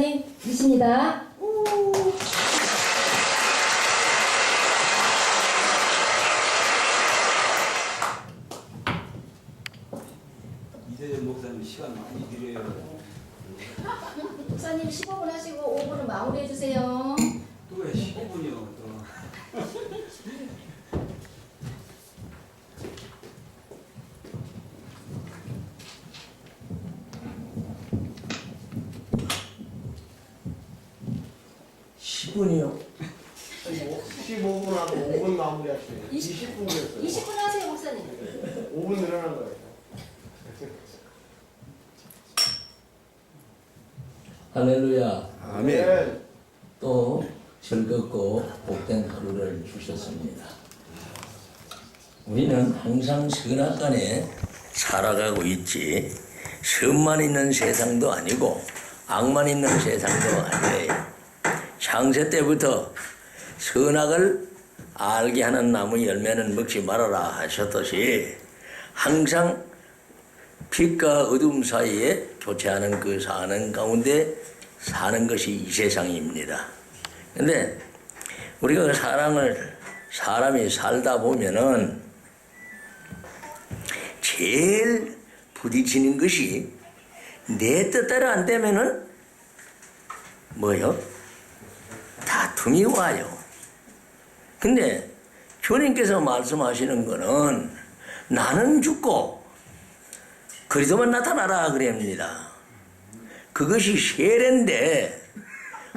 이십니다. 이세전 목사님 시간 많이 드려요. 목사님 15분 하시고 5분은 마무리해 주세요. 또 왜 15분이요? 또. (10분이요) 15분하고 5분 마무리하시네요. 20분이었어요. 20분 하세요, 목사님. 5분 늘어난 거예요. 할렐루야. 아멘. 또 즐겁고 복된 하루를 주셨습니다. 우리는 항상 선악간에 살아가고 있지, 선만 있는 세상도 아니고 악만 있는 세상도 아니에요. 창세 때부터 선악을 알게 하는 나무 열매는 먹지 말아라 하셨듯이 항상 빛과 어둠 사이에 교체하는 그 사는 가운데 사는 것이 이 세상입니다. 근데 우리가 그 사람이 살다 보면은 제일 부딪히는 것이 내 뜻대로 안 되면은 뭐요? 다툼이 와요. 근데 주님께서 말씀하시는 거는 나는 죽고 그리스도만 나타나라 그럽니다. 그것이 세례인데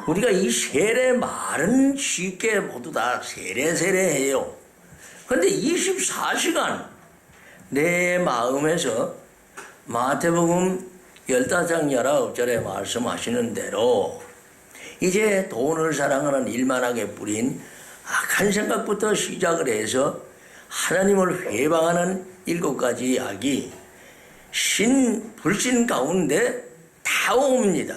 우리가 이 세례 말은 쉽게 모두 다 세례해요. 그런데 24시간 내 마음에서 마태복음 15장 19절에 말씀하시는 대로 이제 돈을 사랑하는 일만하게 뿌린 악한 생각부터 시작을 해서 하나님을 회방하는 7가지 악이 불신 가운데 다 옵니다.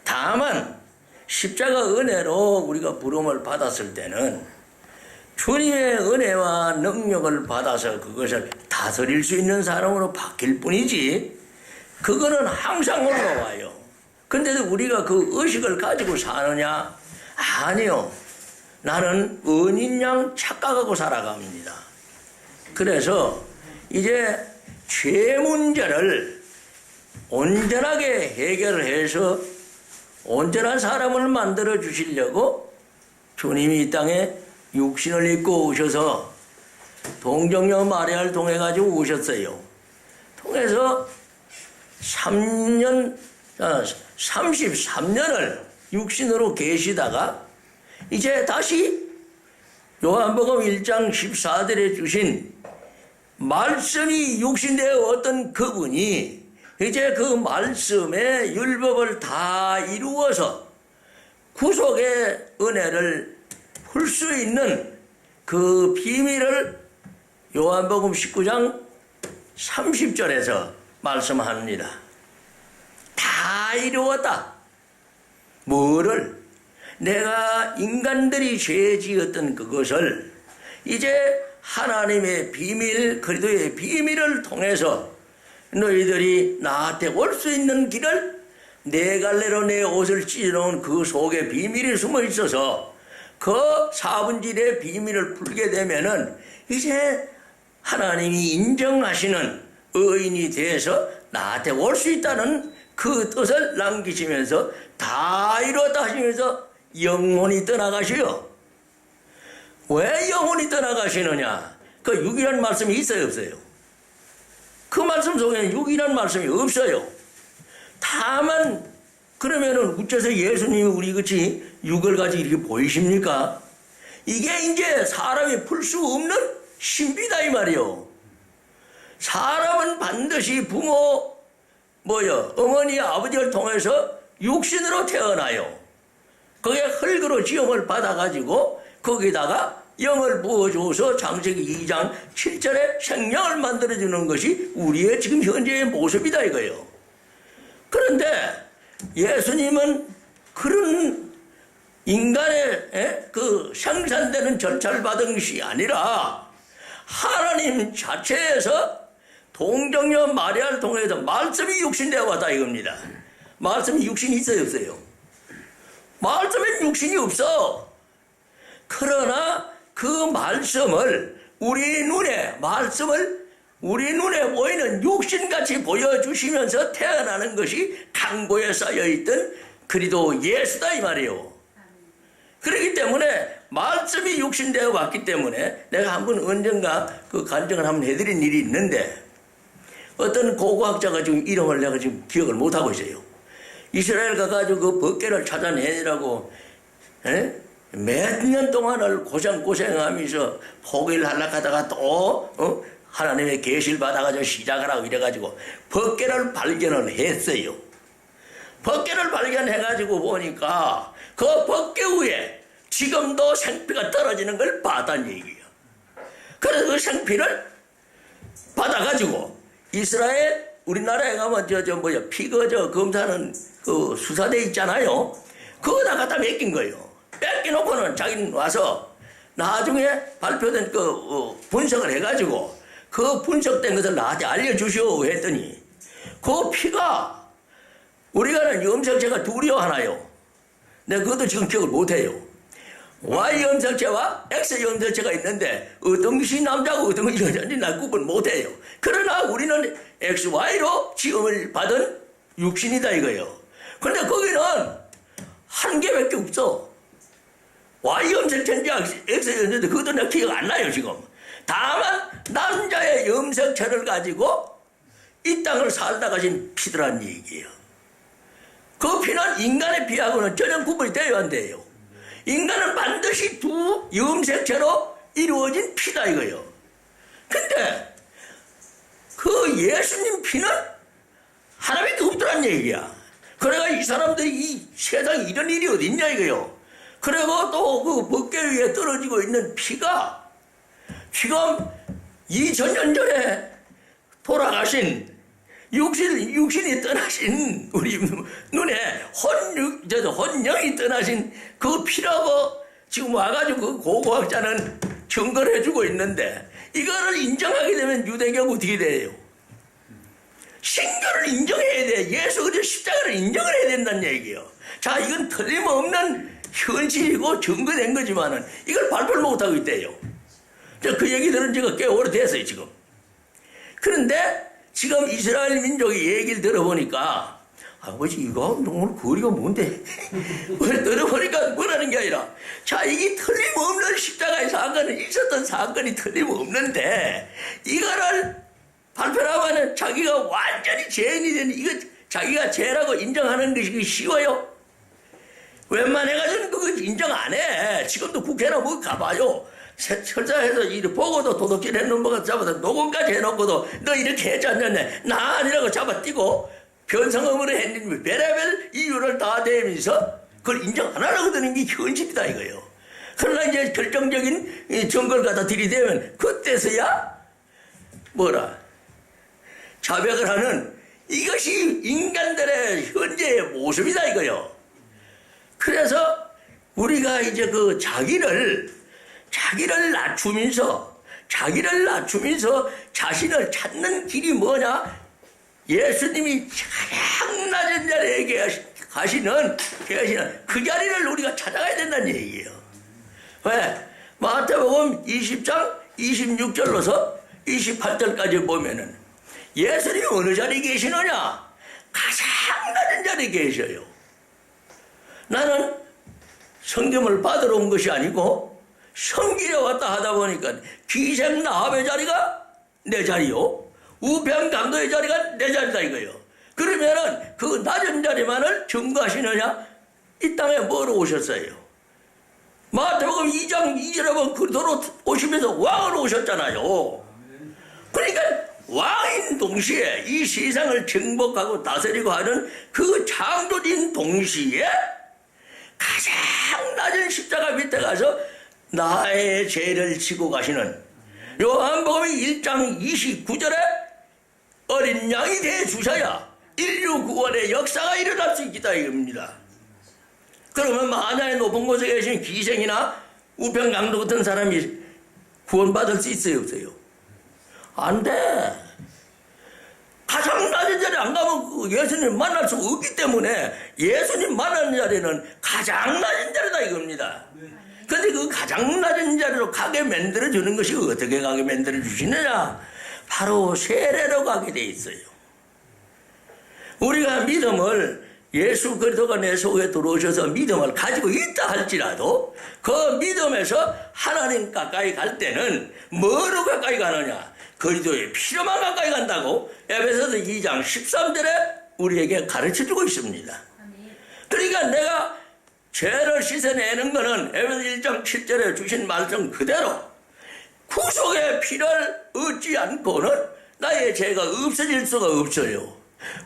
다만 십자가 은혜로 우리가 부름을 받았을 때는 주님의 은혜와 능력을 받아서 그것을 다스릴 수 있는 사람으로 바뀔 뿐이지 그거는 항상 올라와요. 근데도 우리가 그 의식을 가지고 사느냐? 아니요. 나는 은인 양 착각하고 살아갑니다. 그래서 이제 죄 문제를 온전하게 해결해서 온전한 사람을 만들어 주시려고 주님이 이 땅에 육신을 입고 오셔서 동정녀 마리아를 통해 가지고 오셨어요. 통해서 33년을 육신으로 계시다가 이제 다시 요한복음 1장 14절에 주신 말씀이 육신되어 어떤 그분이 이제 그 말씀의 율법을 다 이루어서 구속의 은혜를 풀 수 있는 그 비밀을 요한복음 19장 30절에서 말씀합니다. 다 이루었다. 뭐를? 내가 인간들이 죄 지었던 그것을 이제 하나님의 비밀, 그리스도의 비밀을 통해서 너희들이 나한테 올 수 있는 길을 네 갈래로 내 옷을 찢어놓은 그 속에 비밀이 숨어 있어서 그 4분질의 비밀을 풀게 되면은 이제 하나님이 인정하시는 의인이 돼서 나한테 올 수 있다는 그 뜻을 남기시면서 다 이루었다 하시면서 영혼이 떠나가시오. 왜 영혼이 떠나가시느냐? 그 육이라는 말씀이 있어요, 없어요? 그 말씀 속에는 육이라는 말씀이 없어요. 다만 그러면은 어째서 예수님이 우리 같이 육을 가지고 이렇게 보이십니까? 이게 이제 사람이 풀 수 없는 신비다 이 말이요. 사람은 반드시 부모 어머니 아버지를 통해서 육신으로 태어나요. 그게 흙으로 지음을 받아가지고 거기다가 영을 부어줘서 창세기 2장 7절에 생명을 만들어주는 것이 우리의 지금 현재의 모습이다 이거예요. 그런데 예수님은 그런 인간의 그 생산되는 절차를 받은 것이 아니라 하나님 자체에서 동정녀 마리아를 통해서 말씀이 육신되어 왔다 이겁니다. 말씀에 육신이 있어요, 없어요? 말씀에 육신이 없어. 그러나 그 말씀을 우리 눈에 보이는 육신같이 보여주시면서 태어나는 것이 강보에 쌓여있던 그리도 예수다 이 말이에요. 그렇기 때문에 말씀이 육신되어 왔기 때문에 내가 한번 언젠가 그 간증을 한번 해드린 일이 있는데 어떤 고고학자가 지금 이름을 내가 지금 기억을 못하고 있어요. 이스라엘 가가지고 그 법궤를 찾아내느라고 몇 년 동안을 고생하면서 포기를 하려고 하다가 또 하나님의 계시를 받아가지고 시작을 하고 이래가지고 법궤를 발견을 했어요. 법궤를 발견해가지고 보니까 그 법궤 위에 지금도 생피가 떨어지는 걸 봤다는 얘기예요. 그래서 그 생피를 받아가지고 이스라엘 우리나라에 가면 피거 검사하는 그 수사대 있잖아요. 그거다 갖다 맡긴 거예요. 뺏겨놓고는 자기는 와서 나중에 발표된 그 분석을 해가지고 그 분석된 것을 나한테 알려주시오 했더니 그 피가 우리가 염색체가 둘이요 하나요. 내가 그것도 지금 기억을 못해요. Y 염색체와 X 염색체가 있는데 어떤 것이 남자고 어떤 것이 여자인지 나 구분 못해요. 그러나 우리는 XY로 지음을 받은 육신이다 이거예요. 그런데 거기는 한 개밖에 없어. Y 염색체인지 X 염색체 그것도 내가 기억 안 나요 지금. 다만 남자의 염색체를 가지고 이 땅을 살다 가신 피더란 얘기예요. 그 피는 인간의 피하고는 전혀 구분이 돼야 안 돼요. 인간은 반드시 두 염색체로 이루어진 피다 이거예요. 근데 그 예수님 피는 하나밖에 없더란 얘기야. 그래가 이 사람들이 이 세상에 이런 일이 어딨냐 이거요. 그리고 또 그 법궤 위에 떨어지고 있는 피가 지금 2000년 전에 돌아가신 육신이 떠나신 우리 눈에 혼영이 떠나신 그 피라고 지금 와가지고 그 고고학자는 증거를 해주고 있는데 이거를 인정하게 되면 유대교가 어떻게 돼요? 신교를 인정해야 돼. 예수 그리스도 십자가를 인정을 해야 된다는 얘기예요. 자, 이건 틀림없는 현실이고 증거된 거지만은 이걸 발표를 못하고 있대요. 그 얘기 들은 지가 꽤 오래됐어요 지금. 그런데 지금 이스라엘 민족의 얘기를 들어보니까 아버지 이거 오늘 거리가 뭔데? 들어보니까 뭐라는 게 아니라 자 이게 틀림없는 십자가의 사건은 있었던 사건이 틀림없는데 이거를 발표하면은 자기가 완전히 죄인이 되는 이거 자기가 죄라고 인정하는 것이 쉬워요? 웬만해가지고는 그거 인정 안 해. 지금도 국회나 뭐 가봐요. 설사해서 이렇게 보고도 도둑질 해놓은 거가 잡아서 녹음까지 해놓고도 너 이렇게 했지 않냐 나 아니라고 잡아뛰고 변성음으로 했는데 별의별 이유를 다 대면서 그걸 인정 안 하려고 드는 게 현실이다 이거예요. 그러나 이제 결정적인 증거를 갖다 들이대면 그때서야 뭐라 자백을 하는 이것이 인간들의 현재의 모습이다 이거예요. 그래서 우리가 이제 그 자기를 낮추면서 자신을 찾는 길이 뭐냐? 예수님이 가장 낮은 자리에 계시는 그 자리를 우리가 찾아가야 된다는 얘기예요. 왜? 마태복음 20장 26절로서 28절까지 보면은 예수님이 어느 자리에 계시느냐? 가장 낮은 자리에 계셔요. 나는 성경을 받으러 온 것이 아니고 섬기려 왔다 하다 보니까 기생나합의 자리가 내 자리요. 우편강도의 자리가 내 자리다 이거예요. 그러면은 그 낮은 자리만을 증거하시느냐? 이 땅에 뭐로 오셨어요? 마태복음 2장 2절에 보면 그리스도로 오시면서 왕으로 오셨잖아요. 그러니까 왕인 동시에 이 세상을 정복하고 다스리고 하는 그 창조진 동시에 가장 낮은 십자가 밑에 가서 나의 죄를 지고 가시는 요한복음 1장 29절에 어린 양이 되어 주셔야 인류 구원의 역사가 일어날 수 있다 이겁니다. 그러면 만약에 높은 곳에 계신 기생이나 우편강도 같은 사람이 구원받을 수 있어요 없어요? 안 돼. 가장 낮은 자리에 안 가면 그 예수님 만날 수가 없기 때문에 예수님 만나는 자리는 가장 낮은 자리다 이겁니다. 근데 그 가장 낮은 자리로 가게 만들어 주는 것이 어떻게 가게 만들어 주시느냐? 바로 세례로 가게 돼 있어요. 우리가 믿음을 예수 그리스도가 내 속에 들어오셔서 믿음을 가지고 있다 할지라도 그 믿음에서 하나님 가까이 갈 때는 뭐로 가까이 가느냐? 그리스도의 피로만 가까이 간다고 에베소서 2장 13절에 우리에게 가르쳐주고 있습니다. 그러니까 내가 죄를 씻어내는 것은 에베소서 1장 7절에 주신 말씀 그대로 구속의 피를 얻지 않고는 나의 죄가 없어질 수가 없어요.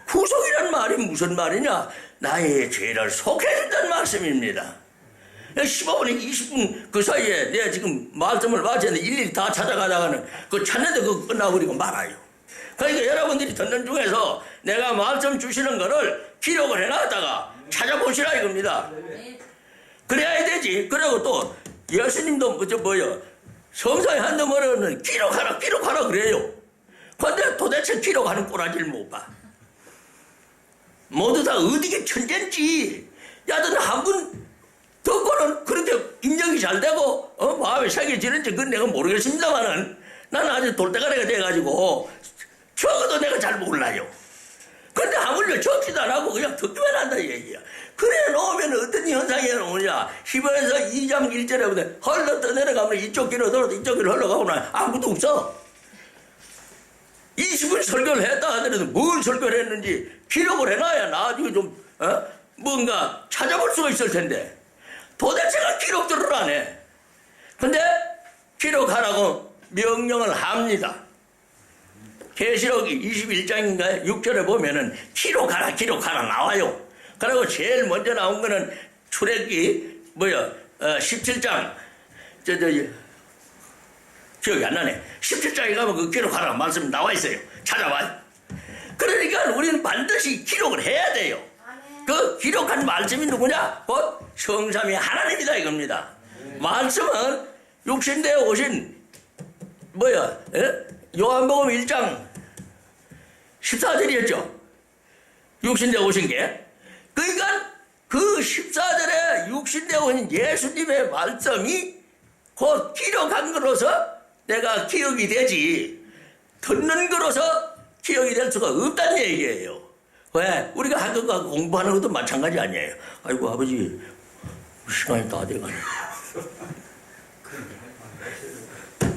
구속이란 말이 무슨 말이냐? 나의 죄를 속해준다는 말씀입니다. 15분에 20분 그 사이에 내가 지금 말씀을 마쳤는데 일일이 다 찾아가다가는 그 찾는데 그거 끝나버리고 말아요. 그러니까 여러분들이 듣는 중에서 내가 말씀 주시는 거를 기록을 해놨다가 찾아보시라 이겁니다. 그래야 되지. 그리고 또 예수님도 성서에 한두 번은 기록하라 그래요. 근데 도대체 기록하는 꼬라지를 못 봐. 모두 다 어디게 천재인지 야든 한분 듣고는 그렇게 인정이 잘 되고 마음에 새겨지는지 그건 내가 모르겠습니다만은 나는 아주 돌대가리가 돼가지고 적어도 내가 잘 몰라요. 근데 하물며 적지도 안 하고 그냥 듣기만 한다 이 얘기야. 그래 놓으면 어떤 현상이 나오냐? 히브리서 2장 1절에 보면 흘러 떠내려가면 이쪽 길로 돌아도 이쪽 길로 흘러가고 나 아무것도 없어. 20분 설교를 했다 하더라도 뭘 설교를 했는지 기록을 해놔야 나중에 좀 뭔가 찾아볼 수가 있을 텐데 도대체가 기록들을 안 해. 근데 기록하라고 명령을 합니다. 계시록 21장인가 6절에 보면은 기록하라 나와요. 그리고 제일 먼저 나온 거는 출애굽기 17장 기억이 안 나네. 17장에 가면 그 기록하라 말씀 나와 있어요. 찾아봐요. 그러니까 우리는 반드시 기록을 해야 돼요. 그 기록한 말씀이 누구냐? 곧 성삼위 하나님이다 이겁니다. 말씀은 육신되어 오신 요한복음 1장 14절이었죠. 육신되어 오신 게. 그러니까 그 14절에 육신되어 오신 예수님의 말씀이 곧 기록한 거로서 내가 기억이 되지 듣는 거로서 기억이 될 수가 없다는 얘기예요. 왜? 우리가 학교가 공부하는 것도 마찬가지 아니에요. 아이고 아버지 시간이 다 돼가네.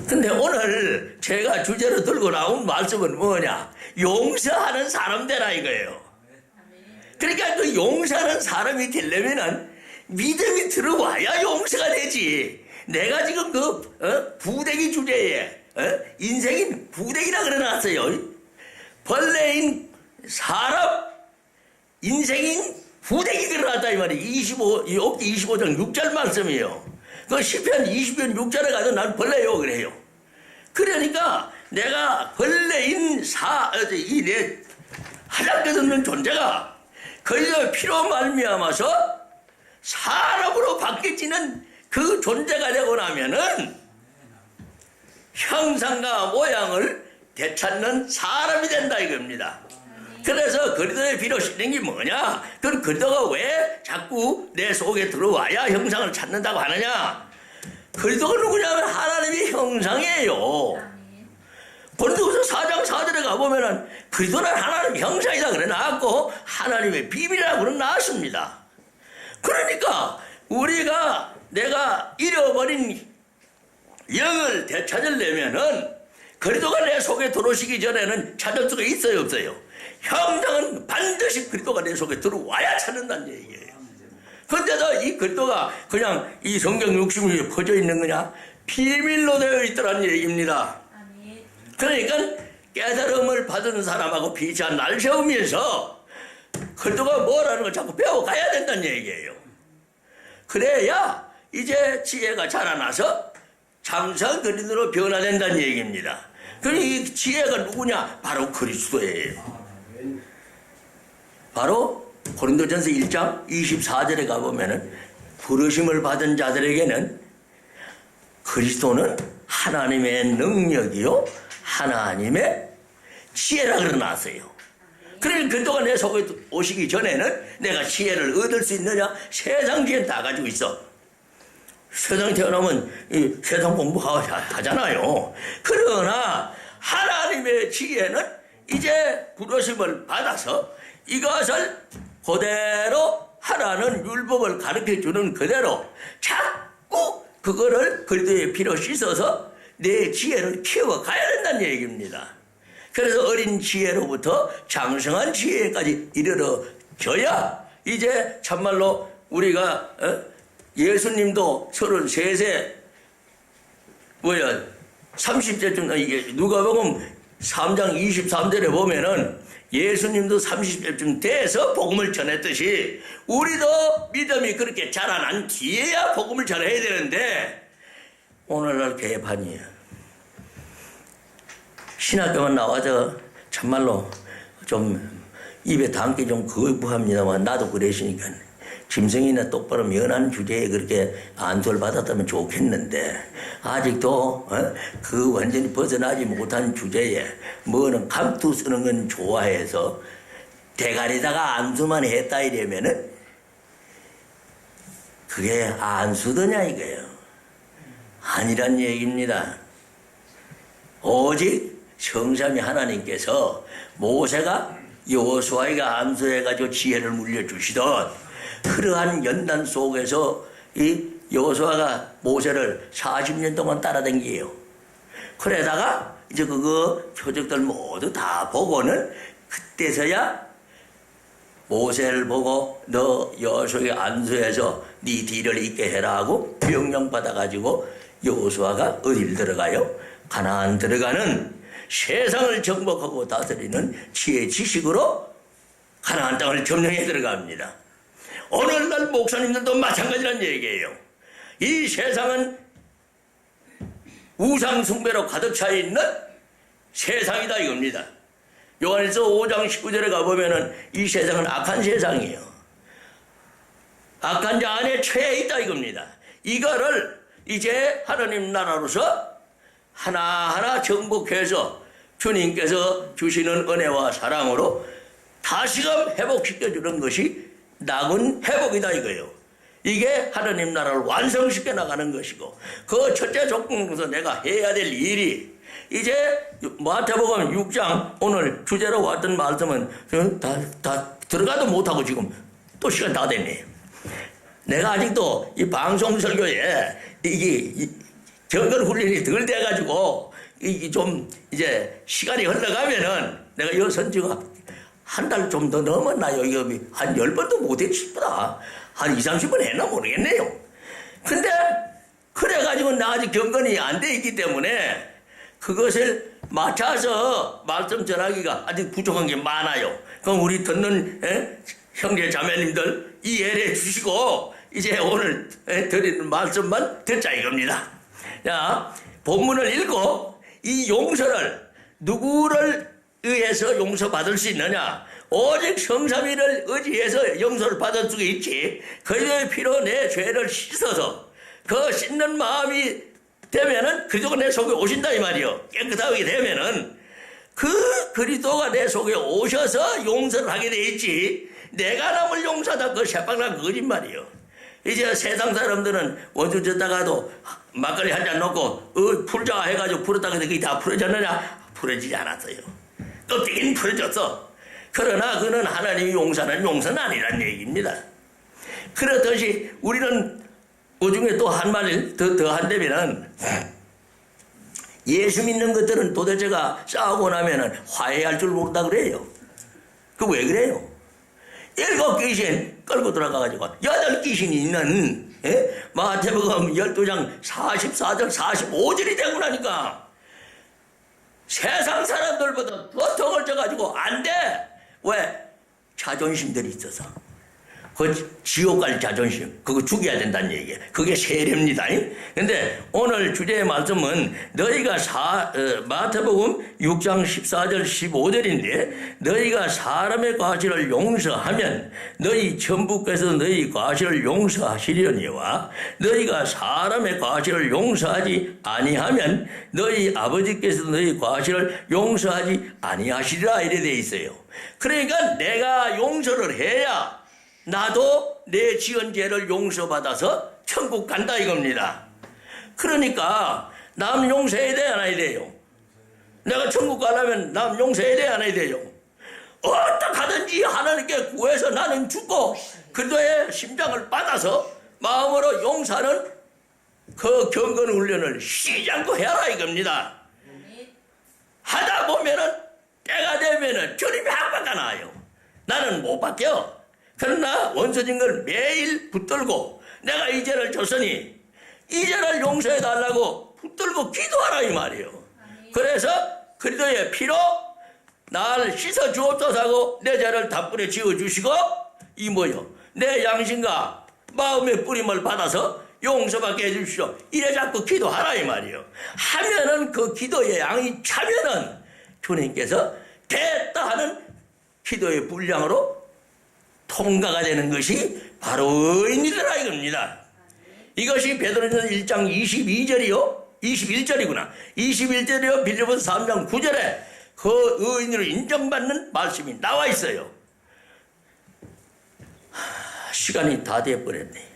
근데 오늘 제가 주제로 들고 나온 말씀은 뭐냐? 용서하는 사람 되라 이거예요. 그러니까 그 용서하는 사람이 되려면은 믿음이 들어와야 용서가 되지. 내가 지금 부대기 주제에 인생인 부대기라 그래놨어요. 벌레인 사람 인생인 부대기 그래놨다 이 말이에요. 25장 6절 말씀이에요. 그 시편 20편 6절에 가서 난 벌레요 그래요. 그러니까 내가 벌레인 이 내 하장 끝없는 존재가 그리스도의 피로 말미암아서 사람으로 바뀌어지는 그 존재가 되고 나면은 형상과 모양을 되찾는 사람이 된다 이겁니다. 그래서 그리스도의 피로 씻는 게 뭐냐? 그럼 그리스도가 왜 자꾸 내 속에 들어와야 형상을 찾는다고 하느냐? 그리스도가 누구냐면 하나님의 형상이에요. 고린도후서 4장 4절에 가보면은 그리스도는 하나님의 형상이다 그래 나왔고 하나님의 비밀이라고 그래 나왔습니다. 그러니까 우리가 내가 잃어버린 영을 되찾으려면은 그리스도가 내 속에 들어오시기 전에는 찾을 수가 있어요 없어요? 형상은 반드시 그리스도가 내 속에 들어와야 찾는다는 얘기예요. 근데도 이 그리스도가 그냥 이 성경 60이 퍼져 있는 거냐? 비밀로 되어 있더라는 얘기입니다. 그러니까 깨달음을 받은 사람하고 비슷한 날 세우면서 그리스도가 뭐라는 걸 자꾸 배워가야 된다는 얘기예요. 그래야 이제 지혜가 자라나서 참선 그리스도로 변화된다는 얘기입니다. 그럼 이 지혜가 누구냐? 바로 그리스도예요. 바로 고린도전서 1장 24절에 가보면은 부르심을 받은 자들에게는 그리스도는 하나님의 능력이요 하나님의 지혜라 그러놨어요. 그러니 그동안 내 속에 오시기 전에는 내가 지혜를 얻을 수 있느냐? 세상 지혜는 다 가지고 있어. 세상에 태어나면 이 세상 공부하잖아요. 그러나 하나님의 지혜는 이제 부르심을 받아서 이것을 그대로 하라는 율법을 가르쳐주는 그대로 자꾸 그거를 그리스도의 피로 씻어서 내 지혜를 키워가야 된다는 얘기입니다. 그래서 어린 지혜로부터 장성한 지혜까지 이르러져야 이제 참말로 우리가 예수님도 33세 30세쯤 이게 누가복음 3장 23절에 보면은 예수님도 30세쯤 돼서 복음을 전했듯이 우리도 믿음이 그렇게 자라난 뒤에야 복음을 전해야 되는데 오늘날 개판이에요. 신학교만 나와서 참말로 좀 입에 담기 좀 거부합니다만 나도 그러시니까 짐승이나 똑바로 면한 주제에 그렇게 안수를 받았다면 좋겠는데 아직도 그 완전히 벗어나지 못한 주제에 뭐는 감투 쓰는 건 좋아해서 대가리다가 안수만 했다 이러면은 그게 안수더냐 이거예요. 아니란 얘기입니다. 오직 성삼위 하나님께서 모세가 여호수아에게 안수해가지고 지혜를 물려주시던 그러한 연단 속에서 이 여호수아가 모세를 40년 동안 따라다니게요. 그러다가 이제 그거 표적들 모두 다 보고는 그때서야 모세를 보고 너 여호수아에게 안수해서 네 뒤를 잇게 해라 하고 명령 받아가지고 여호수아가 어딜 들어가요? 가나안 들어가는 세상을 정복하고 다스리는 지혜 지식으로 가나안 땅을 점령해 들어갑니다. 오늘날 목사님들도 마찬가지란 얘기예요. 이 세상은 우상 숭배로 가득 차 있는 세상이다 이겁니다. 요한일서 5장 19절에 가보면은 이 세상은 악한 세상이에요. 악한 자 안에 처해 있다 이겁니다. 이거를 이제 하나님 나라로서 하나하나 정복해서 주님께서 주시는 은혜와 사랑으로 다시금 회복시켜주는 것이 낙은 회복이다 이거예요. 이게 하나님 나라를 완성시켜 나가는 것이고 그 첫째 조건에서 내가 해야 될 일이 이제 마태복음 6장 오늘 주제로 왔던 말씀은 다 들어가도 못하고 지금 또 시간 다 됐네요. 내가 아직도 이 방송 설교에 이게 정글 훈련이 덜 돼가지고 이게 좀 이제 시간이 흘러가면은 내가 이 선지가 한 달 좀 더 넘었나요? 이거 한 10번도 못했 싶다. 한 20-30번 했나 모르겠네요. 근데 그래가지고 나 아직 경건이 안 돼 있기 때문에 그것을 맞춰서 말씀 전하기가 아직 부족한 게 많아요. 그럼 우리 듣는 형제 자매님들 이해해 주시고 이제 오늘 드리는 말씀만 듣자 이겁니다. 자, 본문을 읽고 이 용서를 누구를 의해서 용서받을 수 있느냐? 오직 성삼위를 의지해서 용서를 받을 수 있지. 그의 피로 내 죄를 씻어서 그 씻는 마음이 되면은 그리스도가 내 속에 오신다 이 말이요. 깨끗하게 되면은 그 그리스도가 내 속에 오셔서 용서를 하게 돼 있지. 내가 남을 용서하다 그 새빨간 거짓말이요. 이제 세상 사람들은 원수 졌다가도 막걸리 한 잔 넣고 풀자 해가지고 풀었다가 그게 다 풀어졌느냐? 풀어지지 않았어요. 껍데기는 풀어졌어. 그러나 그는 하나님이 용서하는 용서는 아니란 얘기입니다. 그렇듯이 우리는 그 중에 또 한 마디 더 한다면은 예수 믿는 것들은 도대체가 싸우고 나면은 화해할 줄 모른다 그래요. 그 왜 그래요? 7 귀신 끌고 들어가가지고 8 귀신이 있는 마태복음 12장 44절 45절이 되고 나니까 세상 사람들보다 더 덩을 져가지고 안 돼. 왜? 자존심들이 있어서. 그 지옥 갈 자존심, 그거 죽여야 된다는 얘기예요. 그게 세례입니다. 근데 오늘 주제의 말씀은 너희가 마태복음 6장 14절 15절인데 너희가 사람의 과실을 용서하면 너희 천부께서 너희 과실을 용서하시려니와 너희가 사람의 과실을 용서하지 아니하면 너희 아버지께서 너희 과실을 용서하지 아니하시리라 이래 돼 있어요. 그러니까 내가 용서를 해야 나도 내 지은 죄를 용서받아서 천국 간다 이겁니다. 그러니까 남 용서해야 돼 안 해야 돼요? 내가 천국 가려면 남 용서해야 돼 안 해야 돼요? 어떻게 하든지 하나님께 구해서 나는 죽고 그도의 심장을 받아서 마음으로 용서하는 그 경건 훈련을 쉬지 않고 해라 이겁니다. 하다 보면은 때가 되면은 주님이 한바가 나요. 나는 못 바뀌어. 그러나 원수진 걸 매일 붙들고 내가 이 죄를 졌으니 이 죄를 용서해 달라고 붙들고 기도하라 이 말이에요. 그래서 그리스도의 피로 날 씻어 주옵소서 하고 내 죄를 단번에 지어 주시고 이 뭐요? 내 양심과 마음의 뿌림을 받아서 용서받게 해주시오. 이래 자꾸 기도하라 이 말이에요. 하면은 그 기도의 양이 차면은 주님께서 됐다 하는 기도의 분량으로 통과가 되는 것이 바로 의인이더라 이겁니다. 이것이 베드로전서 1장 22절이요. 21절이구나. 21절이요. 빌립보서 3장 9절에 그 의인으로 인정받는 말씀이 나와 있어요. 시간이 다 돼버렸네요.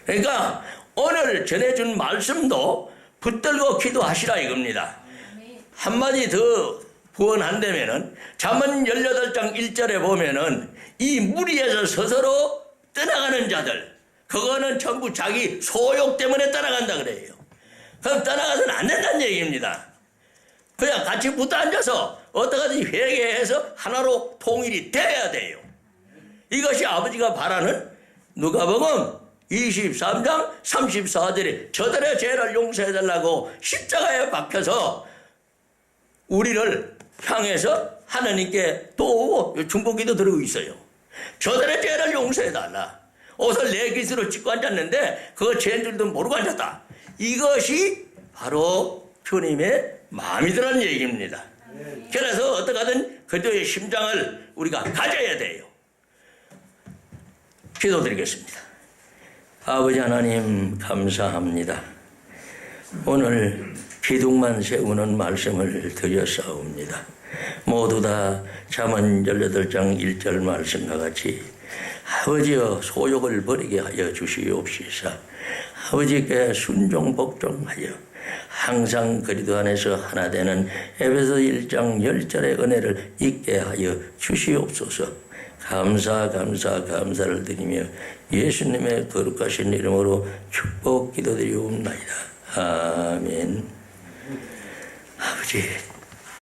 그러니까 오늘 전해준 말씀도 붙들고 기도하시라 이겁니다. 한마디 더 구원한다면은 잠언 18장 1절에 보면은 이 무리에서 스스로 떠나가는 자들 그거는 전부 자기 소욕 때문에 떠나간다 그래요. 그럼 떠나가서는 안 된다는 얘기입니다. 그냥 같이 붙어 앉아서 어떻게든지 회개해서 하나로 통일이 돼야 돼요. 이것이 아버지가 바라는 누가복음 23장 34절에 저들의 죄를 용서해달라고 십자가에 박혀서 우리를 향해서 하나님께 또 중보기도 드리고 있어요. 저들의 죄를 용서해달라. 옷을 내 깃으로 찢고 앉았는데 그거 죄인 줄도 모르고 앉았다. 이것이 바로 주님의 마음이라는 얘기입니다. 그래서 어떻게든 그들의 심장을 우리가 가져야 돼요. 기도드리겠습니다. 아버지 하나님 감사합니다. 오늘 기둥만 세우는 말씀을 드렸사옵니다. 모두 다 잠언 18장 1절 말씀과 같이 아버지여 소욕을 버리게 하여 주시옵시사. 아버지께 순종 복종하여 항상 그리스도 안에서 하나 되는 에베소 1장 10절의 은혜를 있게 하여 주시옵소서. 감사를 드리며 예수님의 거룩하신 이름으로 축복 기도드리옵나이다. 아멘. 아버지